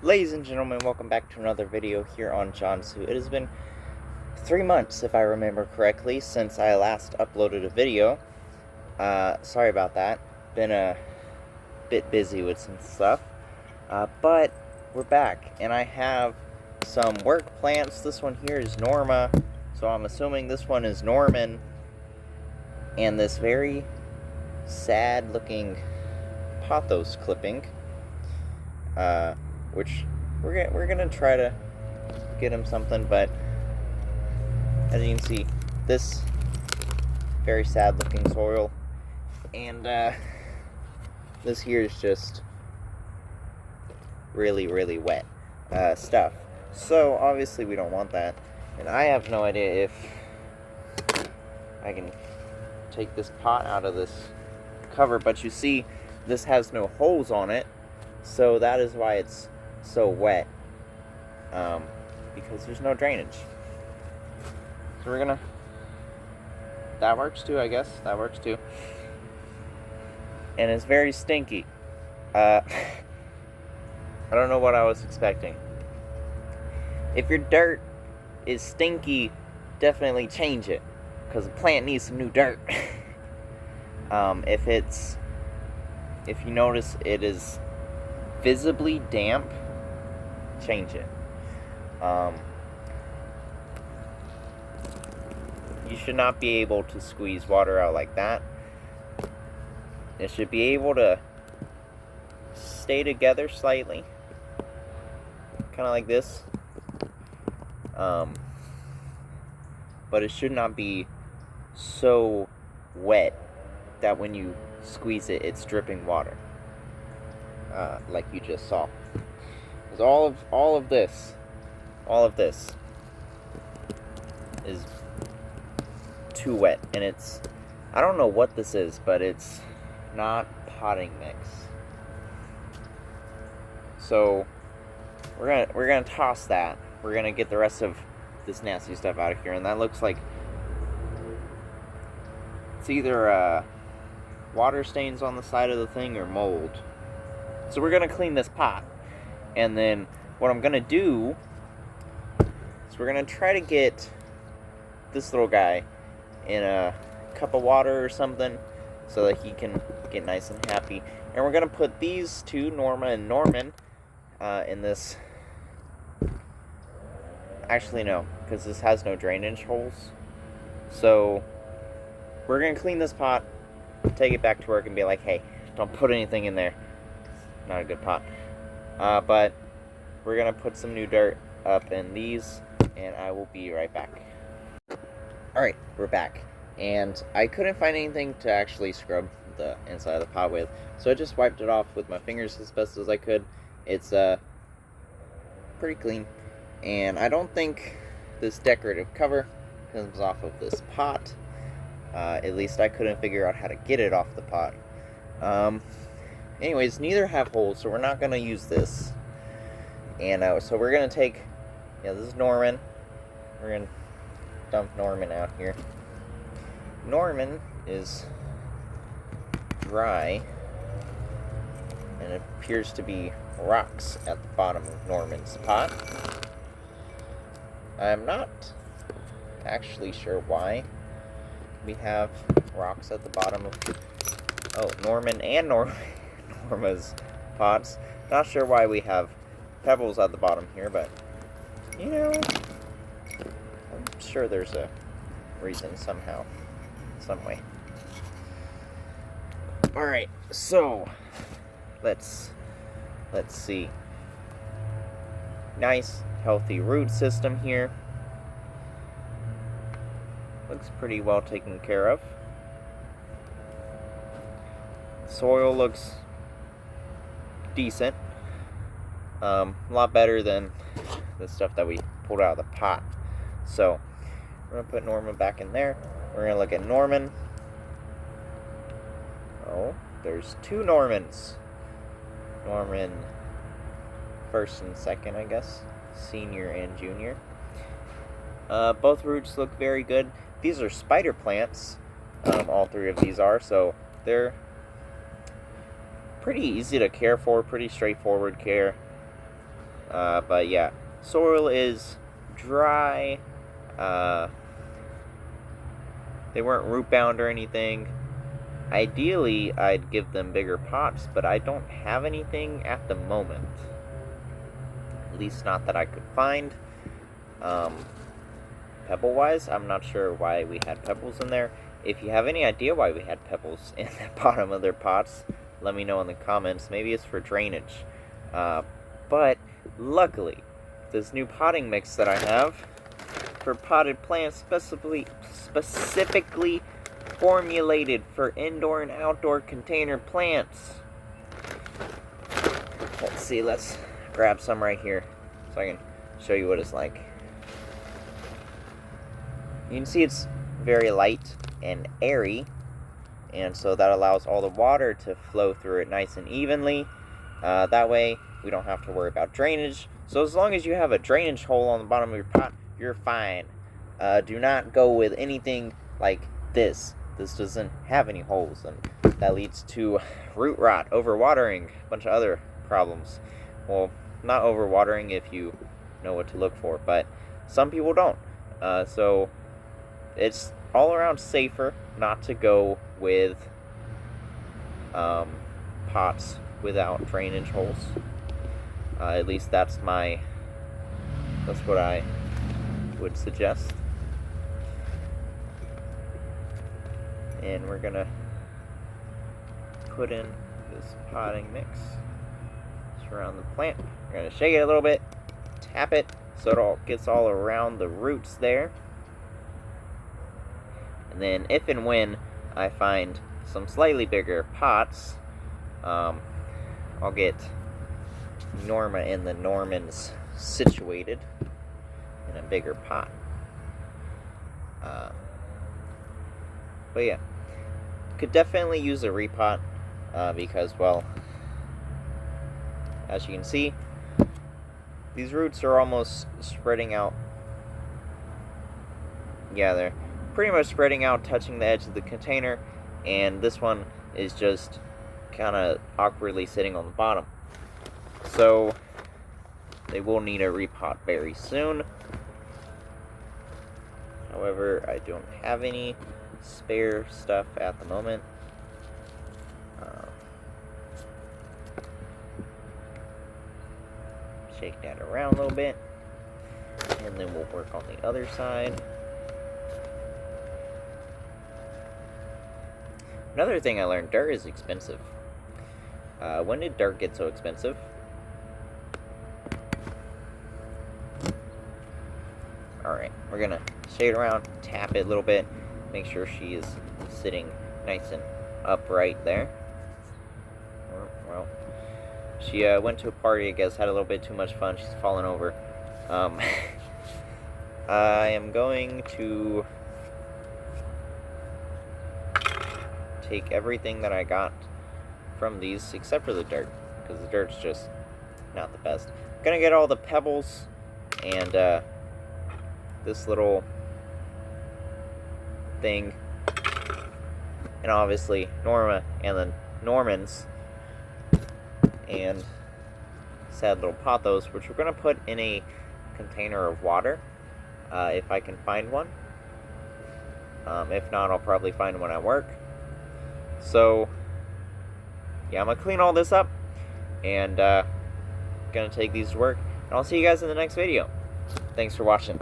Ladies and gentlemen, welcome back to another video here on Johnsu. It has been 3 months, if I remember correctly, since I last uploaded a video. Sorry about that. Been a bit busy with some stuff. But we're back, and I have some work plants. This one here is Norma, so I'm assuming this one is Norman. And this very sad looking pothos clipping. Which we're gonna try to get him something, but as you can see, this very sad looking soil, and this here is just really wet stuff. So obviously we don't want that, and I have no idea if I can take this pot out of this cover, but you see this has no holes on it, so that is why it's so wet, because there's no drainage. So we're gonna, that works too, I guess, that works too. And it's very stinky. I don't know what I was expecting. If your dirt is stinky, definitely change it, because the plant needs some new dirt. If you notice it is visibly damp, change it. You should not be able to squeeze water out like that. It should be able to stay together slightly, kind of like this, but it should not be so wet that when you squeeze it, it's dripping water, like you just saw. Because all of this is too wet, and it's, I don't know what this is, but it's not potting mix. So we're gonna toss that. We're gonna get the rest of this nasty stuff out of here, and that looks like it's either water stains on the side of the thing or mold. So we're gonna clean this pot, and then what I'm gonna do is we're gonna try to get this little guy in a cup of water or something so that he can get nice and happy. And we're gonna put these two, Norma and Norman, in this. Actually no, because this has no drainage holes. So we're gonna clean this pot, take it back to work, and be like, hey, don't put anything in there. It's not a good pot. But we're gonna put some new dirt up in these, and I will be right back. Alright, we're back, and I couldn't find anything to actually scrub the inside of the pot with, so I just wiped it off with my fingers as best as I could. It's pretty clean, and I don't think this decorative cover comes off of this pot. At least I couldn't figure out how to get it off the pot. Anyways, neither have holes, so we're not going to use this. And so we're going to take, this is Norman. We're going to dump Norman out here. Norman is dry, and it appears to be rocks at the bottom of Norman's pot. I'm not actually sure why we have rocks at the bottom of Norman and Norma's pots. Not sure why we have pebbles at the bottom here, but you know, I'm sure there's a reason somehow, some way. Alright, so let's see. Nice healthy root system here. Looks pretty well taken care of. Soil looks decent. A lot better than the stuff that we pulled out of the pot. So we're gonna put Norman back in there. We're gonna look at Norman. Oh, there's two Normans. Norman first and second, I guess. Senior and junior. Both roots look very good. These are spider plants. All three of these are, so they're pretty easy to care for, pretty straightforward care. But yeah, soil is dry. They weren't root bound or anything. Ideally, I'd give them bigger pots, but I don't have anything at the moment. At least not that I could find. Pebble-wise, I'm not sure why we had pebbles in there. If you have any idea why we had pebbles in the bottom of their pots, let me know in the comments. Maybe it's for drainage. But luckily, this new potting mix that I have for potted plants specifically formulated for indoor and outdoor container plants. Let's see, let's grab some right here so I can show you what it's like. You can see it's very light and airy, and so that allows all the water to flow through it nice and evenly. That way we don't have to worry about drainage. So as long as you have a drainage hole on the bottom of your pot, you're fine. Do not go with anything like this. This doesn't have any holes, and that leads to root rot, overwatering, a bunch of other problems. Well, not overwatering if you know what to look for, but some people don't. So it's all around safer not to go with pots without drainage holes. At least that's what I would suggest. And we're gonna put in this potting mix, surround the plant. We're gonna shake it a little bit, tap it so it all gets all around the roots there. And then if and when I find some slightly bigger pots, I'll get Norma and the Normans situated in a bigger pot. But yeah, could definitely use a repot because, well, as you can see, these roots are almost spreading out. Yeah, they're pretty much spreading out, touching the edge of the container, and this one is just kind of awkwardly sitting on the bottom. So they will need a repot very soon. However, I don't have any spare stuff at the moment. Shake that around a little bit, and then we'll work on the other side. Another thing I learned, dirt is expensive. When did dirt get so expensive? Alright, we're gonna shake it around, tap it a little bit, make sure she is sitting nice and upright there. Well, she went to a party, I guess, had a little bit too much fun, she's fallen over. I am going to take everything that I got from these, except for the dirt, because the dirt's just not the best. I'm gonna get all the pebbles and this little thing, and obviously Norma and the Normans, and sad little pothos, which we're gonna put in a container of water, if I can find one. If not, I'll probably find one at work. So yeah, I'm gonna clean all this up and gonna take these to work, and I'll see you guys in the next video. Thanks for watching.